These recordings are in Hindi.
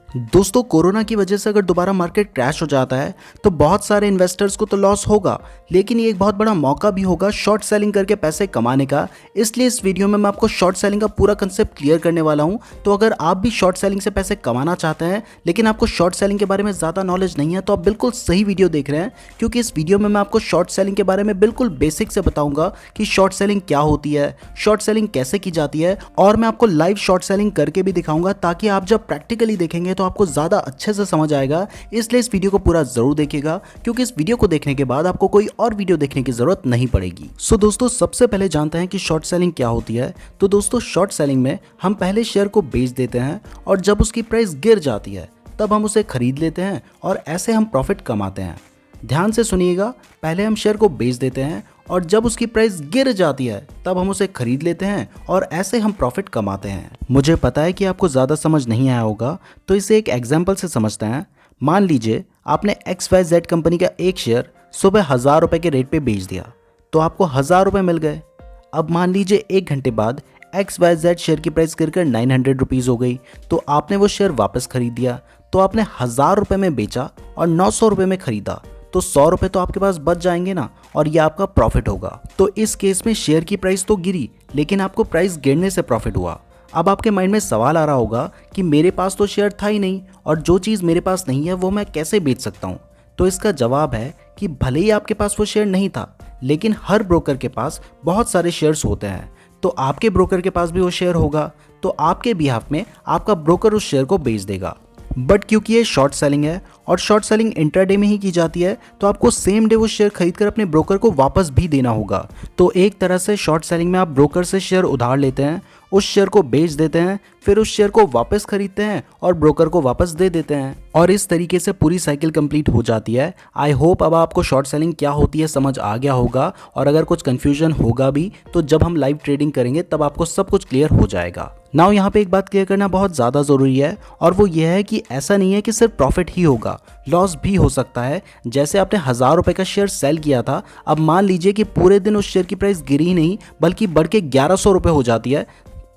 दोस्तों, कोरोना की वजह से अगर दोबारा मार्केट क्रैश हो जाता है तो बहुत सारे इन्वेस्टर्स को तो लॉस होगा, लेकिन ये एक बहुत बड़ा मौका भी होगा शॉर्ट सेलिंग करके पैसे कमाने का। इसलिए इस वीडियो में मैं आपको शॉर्ट सेलिंग का पूरा कंसेप्ट क्लियर करने वाला हूं। तो अगर आप भी शॉर्ट सेलिंग से पैसे कमाना चाहते हैं लेकिन आपको शॉर्ट सेलिंग के बारे में ज़्यादा नॉलेज नहीं है तो आप बिल्कुल सही वीडियो देख रहे हैं, क्योंकि इस वीडियो में मैं आपको शॉर्ट सेलिंग के बारे में बिल्कुल बेसिक से बताऊंगा कि शॉर्ट सेलिंग क्या होती है, शॉर्ट सेलिंग कैसे की जाती है, और मैं आपको लाइव शॉर्ट सेलिंग करके भी दिखाऊंगा ताकि आप जब प्रैक्टिकली देखेंगे तो आपको ज़्यादा अच्छे से समझ आएगा। इसलिए इस वीडियो को पूरा जरूर देखिएगा, क्योंकि इस वीडियो को देखने के बाद आपको कोई और वीडियो देखने की जरूरत नहीं पड़ेगी। सो दोस्तों, सबसे पहले जानते हैं कि शॉर्ट सेलिंग क्या होती है। तो दोस्तों, शॉर्ट सेलिंग में हम पहले शेयर को बेच देते हैं और जब उसकी प्राइस गिर जाती है तब हम उसे खरीद लेते हैं और ऐसे हम प्रॉफिट कमाते हैं। ध्यान से सुनिएगा, पहले हम शेयर को बेच देते हैं और जब उसकी प्राइस गिर जाती है तब हम उसे खरीद लेते हैं और ऐसे हम प्रॉफिट कमाते हैं। मुझे पता है कि आपको ज़्यादा समझ नहीं आया होगा, तो इसे एक एग्जाम्पल से समझते हैं। मान लीजिए आपने XYZ कंपनी का एक शेयर सुबह 1000 रुपये के रेट पे बेच दिया, तो आपको 1000 रुपये मिल गए। अब मान लीजिए 1 घंटे बाद XYZ शेयर की प्राइस गिरकर 900 रुपीज़ हो गई, तो आपने वो शेयर वापस खरीद दिया। तो आपने 1000 रुपये में बेचा और 900 रुपये में खरीदा, तो 100 रुपये तो आपके पास बच जाएंगे ना, और ये आपका प्रॉफिट होगा। तो इस केस में शेयर की प्राइस तो गिरी लेकिन आपको प्राइस गिरने से प्रॉफिट हुआ। अब आपके माइंड में सवाल आ रहा होगा कि मेरे पास तो शेयर था ही नहीं और जो चीज़ मेरे पास नहीं है वो मैं कैसे बेच सकता हूँ। तो इसका जवाब है कि भले ही आपके पास वो शेयर नहीं था, लेकिन हर ब्रोकर के पास बहुत सारे शेयर्स होते हैं, तो आपके ब्रोकर के पास भी वो शेयर होगा, तो आपके बिहाफ में आपका ब्रोकर उस शेयर को बेच देगा। बट क्योंकि ये शॉर्ट सेलिंग है और शॉर्ट सेलिंग इंट्राडे में ही की जाती है, तो आपको सेम डे वो शेयर खरीदकर अपने ब्रोकर को वापस भी देना होगा। तो एक तरह से शॉर्ट सेलिंग में आप ब्रोकर से शेयर उधार लेते हैं, उस शेयर को बेच देते हैं, फिर उस शेयर को वापस खरीदते हैं और ब्रोकर को वापस दे देते हैं, और इस तरीके से पूरी साइकिल कंप्लीट हो जाती है। आई होप अब आपको शॉर्ट सेलिंग क्या होती है समझ आ गया होगा, और अगर कुछ कंफ्यूजन होगा भी तो जब हम लाइव ट्रेडिंग करेंगे तब आपको सब कुछ क्लियर हो जाएगा। नाउ यहाँ पे एक बात क्लियर करना बहुत ज़्यादा ज़रूरी है, और वो ये है कि ऐसा नहीं है कि सिर्फ प्रॉफिट ही होगा, लॉस भी हो सकता है। जैसे आपने 1000 रुपये का शेयर सेल किया था, अब मान लीजिए कि पूरे दिन उस शेयर की प्राइस गिरी ही नहीं बल्कि बढ़ के 1100 रुपये हो जाती है,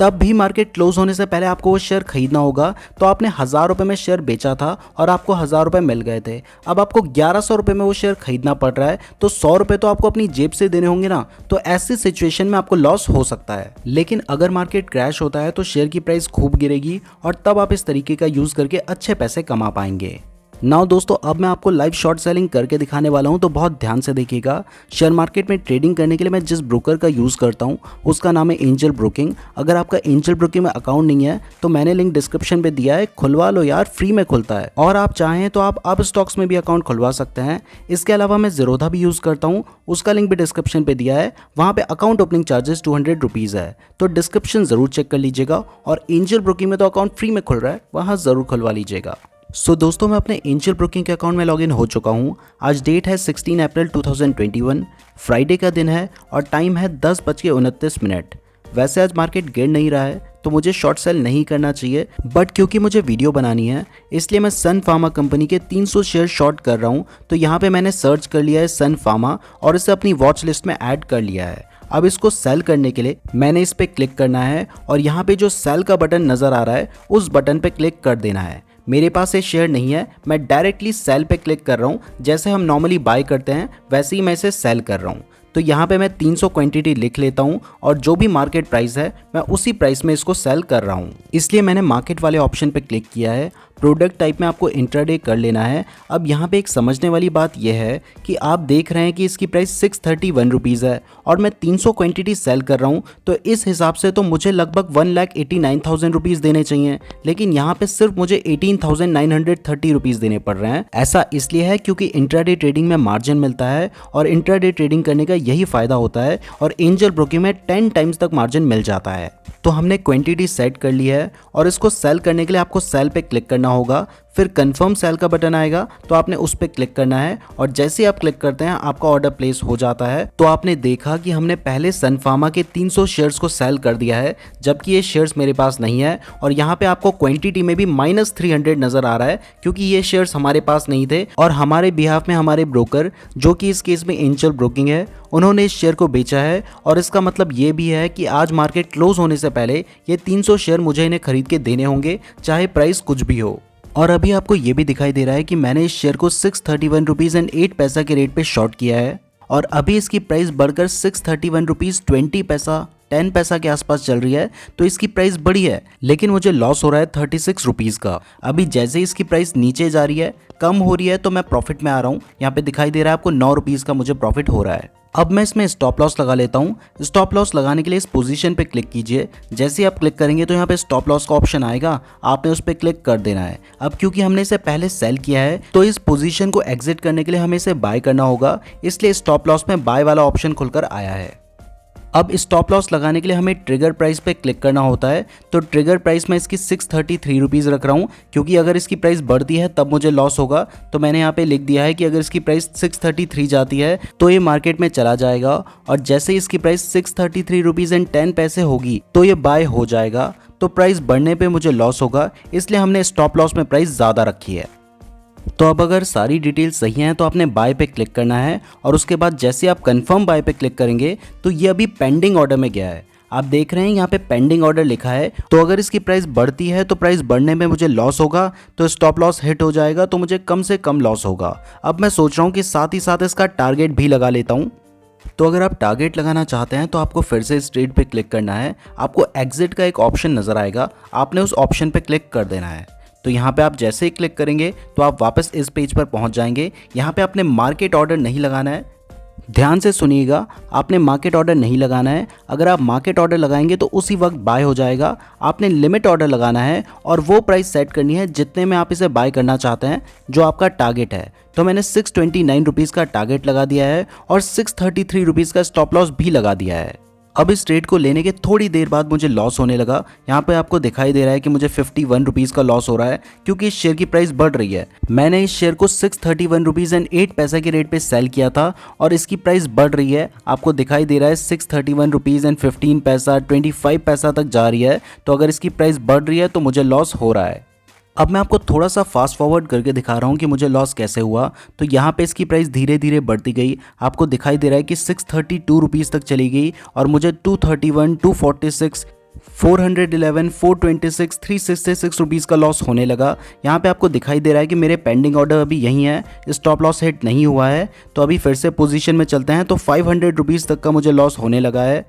तब भी मार्केट क्लोज होने से पहले आपको वो शेयर खरीदना होगा। तो आपने 1000 रुपये में शेयर बेचा था और आपको 1000 रुपये मिल गए थे, अब आपको 1100 रुपये में वो शेयर खरीदना पड़ रहा है, तो 100 रुपये तो आपको अपनी जेब से देने होंगे ना। तो ऐसी सिचुएशन में आपको लॉस हो सकता है। लेकिन अगर मार्केट क्रैश होता है तो शेयर की प्राइस खूब गिरेगी और तब आप इस तरीके का यूज़ करके अच्छे पैसे कमा पाएंगे। नाउ दोस्तों, अब मैं आपको लाइव शॉर्ट सेलिंग करके दिखाने वाला हूं, तो बहुत ध्यान से देखिएगा। शेयर मार्केट में ट्रेडिंग करने के लिए मैं जिस ब्रोकर का यूज़ करता हूं उसका नाम है एंजल ब्रोकिंग। अगर आपका एंजल ब्रोकिंग में अकाउंट नहीं है तो मैंने लिंक डिस्क्रिप्शन पे दिया है, खुलवा लो यार, फ्री में खुलता है, और आप चाहें तो आप अब स्टॉक्स में भी अकाउंट खुलवा सकते हैं। इसके अलावा मैं ज़ीरोधा भी यूज़ करता हूँ, उसका लिंक भी डिस्क्रिप्शन पे दिया है। वहाँ पे अकाउंट ओपनिंग चार्जेस 200 रुपीज़ है, तो डिस्क्रिप्शन ज़रूर चेक कर लीजिएगा। और एंजल ब्रोकिंग में तो अकाउंट फ्री में खुल रहा है, वहाँ ज़रूर खुलवा लीजिएगा। सो दोस्तों, मैं अपने एंजल ब्रोकिंग के अकाउंट में लॉगिन हो चुका हूँ। आज डेट है 16 अप्रैल 2021, फ्राइडे का दिन है और टाइम है 10:29। वैसे आज मार्केट गिर नहीं रहा है तो मुझे शॉर्ट सेल नहीं करना चाहिए, बट क्योंकि मुझे वीडियो बनानी है इसलिए मैं सन फार्मा कंपनी के 300 शेयर शॉर्ट कर रहा हूँ। तो यहाँ पे मैंने सर्च कर लिया है सन फार्मा और इसे अपनी वॉच लिस्ट में ऐड कर लिया है। अब इसको सेल करने के लिए मैंने इस पर क्लिक करना है और यहाँ पे जो सेल का बटन नज़र आ रहा है उस बटन पे क्लिक कर देना है। मेरे पास ये शेयर नहीं है, मैं डायरेक्टली सेल पे क्लिक कर रहा हूँ। जैसे हम नॉर्मली बाय करते हैं वैसे ही मैं इसे सेल कर रहा हूँ। तो यहाँ पे मैं 300 क्वांटिटी लिख लेता हूँ और जो भी मार्केट प्राइस है मैं उसी प्राइस में इसको सेल कर रहा हूँ। इसलिए मैंने मार्केट वाले ऑप्शन पे क्लिक किया है। प्रोडक्ट टाइप में आपको इंट्राडे कर लेना है। अब यहाँ पे एक समझने वाली बात यह है कि आप देख रहे हैं कि इसकी प्राइस 631 रुपीज़ है और मैं 300 क्वांटिटी सेल कर रहा हूँ, तो इस हिसाब से तो मुझे लगभग 1,89,000 रुपीज़ देने चाहिए, लेकिन यहाँ पे सिर्फ मुझे 18,930 रुपीज़ देने पड़ रहे हैं। ऐसा इसलिए है क्योंकि इंट्राडे ट्रेडिंग में मार्जिन मिलता है और इंट्राडे ट्रेडिंग करने का यही फ़ायदा होता है, और एंजल ब्रोकिंग में 10 टाइम्स तक मार्जिन मिल जाता है। तो हमने क्वांटिटी सेट कर ली है और इसको सेल करने के लिए आपको सेल पे क्लिक करना होगा। फिर कंफर्म सेल का बटन आएगा तो आपने उस पर क्लिक करना है और जैसे ही आप क्लिक करते हैं आपका ऑर्डर प्लेस हो जाता है। तो आपने देखा कि हमने पहले सन फार्मा के 300 शेयर्स को सेल कर दिया है, जबकि ये शेयर्स मेरे पास नहीं है। और यहाँ पे आपको क्वांटिटी में भी -300 नजर आ रहा है क्योंकि ये शेयर्स हमारे पास नहीं थे और हमारे बिहाफ में हमारे ब्रोकर, जो कि इस केस में एंजल ब्रोकिंग है, उन्होंने इस शेयर को बेचा है। और इसका मतलब ये भी है कि आज मार्केट क्लोज होने से पहले ये 300 शेयर मुझे इन्हें खरीद के देने होंगे, चाहे प्राइस कुछ भी हो। और अभी आपको ये भी दिखाई दे रहा है कि मैंने इस शेयर को 631 रुपीज़ एंड 8 पैसा के रेट पे शॉर्ट किया है और अभी इसकी प्राइस बढ़कर 631 रुपीज़ 20 पैसा 10 पैसा के आसपास चल रही है। तो इसकी प्राइस बढ़ी है लेकिन मुझे लॉस हो रहा है 36 रुपीज़ का। अभी जैसे इसकी प्राइस नीचे जा रही है, कम हो रही है, तो मैं प्रॉफिट में आ रहा हूँ। यहाँ पे दिखाई दे रहा है आपको 9 रुपीज़ का मुझे प्रॉफिट हो रहा है। अब मैं इसमें स्टॉप लॉस लगा लेता हूँ। स्टॉप लॉस लगाने के लिए इस पोजीशन पे क्लिक कीजिए। जैसे ही आप क्लिक करेंगे तो यहाँ पे स्टॉप लॉस का ऑप्शन आएगा, आपने उस पर क्लिक कर देना है। अब क्योंकि हमने इसे पहले सेल किया है तो इस पोजीशन को एग्जिट करने के लिए हमें इसे बाय करना होगा, इसलिए स्टॉप लॉस में बाय वाला ऑप्शन खुलकर आया है। अब स्टॉप लॉस लगाने के लिए हमें ट्रिगर प्राइस पे क्लिक करना होता है। तो ट्रिगर प्राइस में इसकी 633 रुपीज़ रख रहा हूँ, क्योंकि अगर इसकी प्राइस बढ़ती है तब मुझे लॉस होगा। तो मैंने यहाँ पे लिख दिया है कि अगर इसकी प्राइस 633 जाती है तो ये मार्केट में चला जाएगा और जैसे ही इसकी प्राइस 633 रुपीज़ एंड 10 पैसे होगी तो ये बाय हो जाएगा। तो प्राइस बढ़ने पे मुझे लॉस होगा, इसलिए हमने स्टॉप लॉस में प्राइस ज़्यादा रखी है। तो अब अगर सारी डिटेल सही हैं तो आपने बाय पे क्लिक करना है और उसके बाद जैसे आप कंफर्म बाय पे क्लिक करेंगे तो ये अभी पेंडिंग ऑर्डर में गया है। आप देख रहे हैं यहाँ पे पेंडिंग ऑर्डर लिखा है। तो अगर इसकी प्राइस बढ़ती है तो प्राइस बढ़ने में मुझे लॉस होगा, तो स्टॉप लॉस हिट हो जाएगा, तो मुझे कम से कम लॉस होगा। अब मैं सोच रहा हूँ कि साथ ही साथ इसका टारगेट भी लगा लेता हूँ। तो अगर आप टारगेट लगाना चाहते हैं तो आपको फिर से इस ट्रेड पे क्लिक करना है। आपको एग्जिट का एक ऑप्शन नजर आएगा, आपने उस ऑप्शन पे क्लिक कर देना है। तो यहाँ पे आप जैसे ही क्लिक करेंगे तो आप वापस इस पेज पर पहुँच जाएंगे। यहाँ पे आपने मार्केट ऑर्डर नहीं लगाना है, ध्यान से सुनिएगा, आपने मार्केट ऑर्डर नहीं लगाना है। अगर आप मार्केट ऑर्डर लगाएंगे तो उसी वक्त बाय हो जाएगा। आपने लिमिट ऑर्डर लगाना है और वो प्राइस सेट करनी है जितने में आप इसे बाय करना चाहते हैं, जो आपका टारगेट है। तो मैंने 629 रुपीज़ का टारगेट लगा दिया है और 633 रुपीज़ का स्टॉप लॉस भी लगा दिया है। अब इस ट्रेड को लेने के थोड़ी देर बाद मुझे लॉस होने लगा। यहाँ पे आपको दिखाई दे रहा है कि मुझे 51 रुपीज़ का लॉस हो रहा है, क्योंकि इस शेयर की प्राइस बढ़ रही है। मैंने इस शेयर को 631 रुपीज़ एंड 8 पैसा के रेट पे सेल किया था और इसकी प्राइस बढ़ रही है। आपको दिखाई दे रहा है 631 रुपीज़ एंड 15 पैसा 25 पैसा तक जा रही है। तो अगर इसकी प्राइस बढ़ रही है तो मुझे लॉस हो रहा है। अब मैं आपको थोड़ा सा फास्ट फॉरवर्ड करके दिखा रहा हूँ कि मुझे लॉस कैसे हुआ। तो यहाँ पे इसकी प्राइस धीरे धीरे बढ़ती गई। आपको दिखाई दे रहा है कि 632 रुपीज़ तक चली गई और मुझे 231, 246, 411, 426, 366 रुपीज़ का लॉस होने लगा। यहाँ पे आपको दिखाई दे रहा है कि मेरे पेंडिंग ऑर्डर अभी यहीं है, स्टॉप लॉस हिट नहीं हुआ है। तो अभी फिर से पोजीशन में चलते हैं। तो 500 रुपीज़ तक का मुझे लॉस होने लगा है।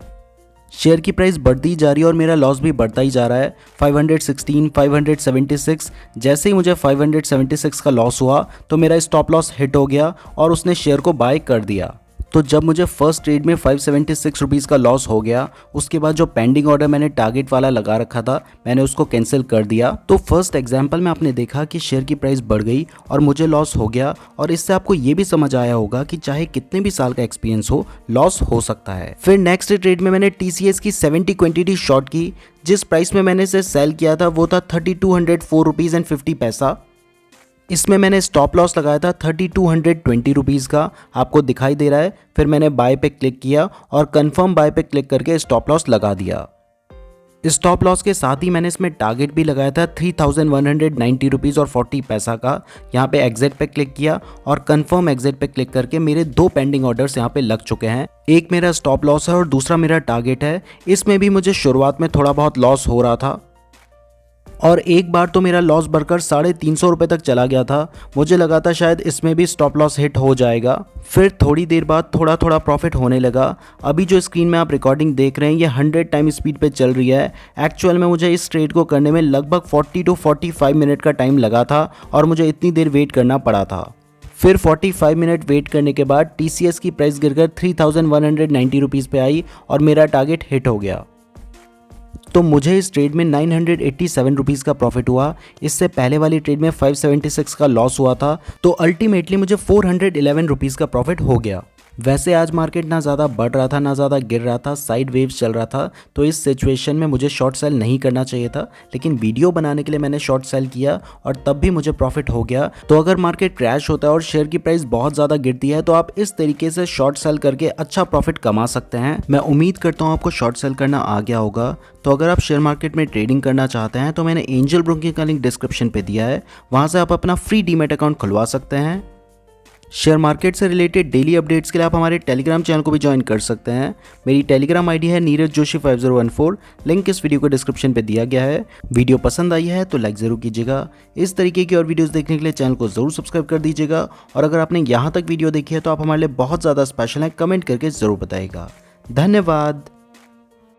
शेयर की प्राइस बढ़ती जा रही है और मेरा लॉस भी बढ़ता ही जा रहा है। 516, 576। जैसे ही मुझे 576 का लॉस हुआ तो मेरा स्टॉप लॉस हिट हो गया और उसने शेयर को बाय कर दिया। तो जब मुझे फर्स्ट ट्रेड में 576 रुपीज़ का लॉस हो गया, उसके बाद जो पेंडिंग ऑर्डर मैंने टारगेट वाला लगा रखा था मैंने उसको कैंसिल कर दिया। तो फर्स्ट एग्जांपल में आपने देखा कि शेयर की प्राइस बढ़ गई और मुझे लॉस हो गया। और इससे आपको ये भी समझ आया होगा कि चाहे कितने भी साल का एक्सपीरियंस हो, लॉस हो सकता है। फिर नेक्स्ट ट्रेड में मैंने TCS की 70 क्वांटिटी शॉर्ट की। जिस प्राइस में मैंने इसे सेल किया था वो था 3204 रुपीज़ एंड 50 पैसा। इसमें मैंने स्टॉप लॉस लगाया था 3220 रुपीज़ का, आपको दिखाई दे रहा है। फिर मैंने बाय पे क्लिक किया और कंफर्म बाय पे क्लिक करके स्टॉप लॉस लगा दिया। स्टॉप लॉस के साथ ही मैंने इसमें टारगेट भी लगाया था 3190 रुपीज़ और 40 पैसा का। यहाँ पे एग्जिट पे क्लिक किया और कंफर्म एग्जिट पे क्लिक करके मेरे 2 पेंडिंग ऑर्डर्स यहाँ पे लग चुके हैं। एक मेरा स्टॉप लॉस है और दूसरा मेरा टारगेट है। इसमें भी मुझे शुरुआत में थोड़ा बहुत लॉस हो रहा था और एक बार तो मेरा लॉस बढ़कर 350 रुपये तक चला गया था। मुझे लगा था शायद इसमें भी स्टॉप लॉस हिट हो जाएगा। फिर थोड़ी देर बाद थोड़ा थोड़ा प्रॉफिट होने लगा। अभी जो स्क्रीन में आप रिकॉर्डिंग देख रहे हैं ये 100 टाइम स्पीड पे चल रही है। एक्चुअल में मुझे इस ट्रेड को करने में लगभग 40 to 45 मिनट का टाइम लगा था और मुझे इतनी देर वेट करना पड़ा था। फिर 45 मिनट वेट करने के बाद TCS की प्राइस गिरकर 3190 रुपीज़ पे आई और मेरा टारगेट हिट हो गया। तो मुझे इस ट्रेड में 987 रुपीज़ का प्रॉफिट हुआ। इससे पहले वाली ट्रेड में 576 का लॉस हुआ था। तो अल्टीमेटली मुझे 411 रुपीज़ का प्रॉफिट हो गया। वैसे आज मार्केट ना ज़्यादा बढ़ रहा था ना ज़्यादा गिर रहा था, साइड वेव्स चल रहा था। तो इस सिचुएशन में मुझे शॉर्ट सेल नहीं करना चाहिए था, लेकिन वीडियो बनाने के लिए मैंने शॉर्ट सेल किया और तब भी मुझे प्रॉफिट हो गया। तो अगर मार्केट क्रैश होता है और शेयर की प्राइस बहुत ज़्यादा गिरती है तो आप इस तरीके से शॉर्ट सेल करके अच्छा प्रॉफिट कमा सकते हैं। मैं उम्मीद करता हूँ आपको शॉर्ट सेल करना आ गया होगा। तो अगर आप शेयर मार्केट में ट्रेडिंग करना चाहते हैं तो मैंने एंजल ब्रोकिंग का लिंक डिस्क्रिप्शन पे दिया है, वहाँ से आप अपना फ्री डीमैट अकाउंट खुलवा सकते हैं। शेयर मार्केट से रिलेटेड डेली अपडेट्स के लिए आप हमारे टेलीग्राम चैनल को भी ज्वाइन कर सकते हैं। मेरी टेलीग्राम आईडी है नीरज जोशी 5014। लिंक इस वीडियो को डिस्क्रिप्शन पे दिया गया है। वीडियो पसंद आई है तो लाइक ज़रूर कीजिएगा। इस तरीके की और वीडियोस देखने के लिए चैनल को ज़रूर सब्सक्राइब कर दीजिएगा। और अगर आपने यहाँ तक वीडियो देखी है तो आप हमारे लिए बहुत ज़्यादा स्पेशल हैं, कमेंट करके ज़रूर बताइएगा। धन्यवाद।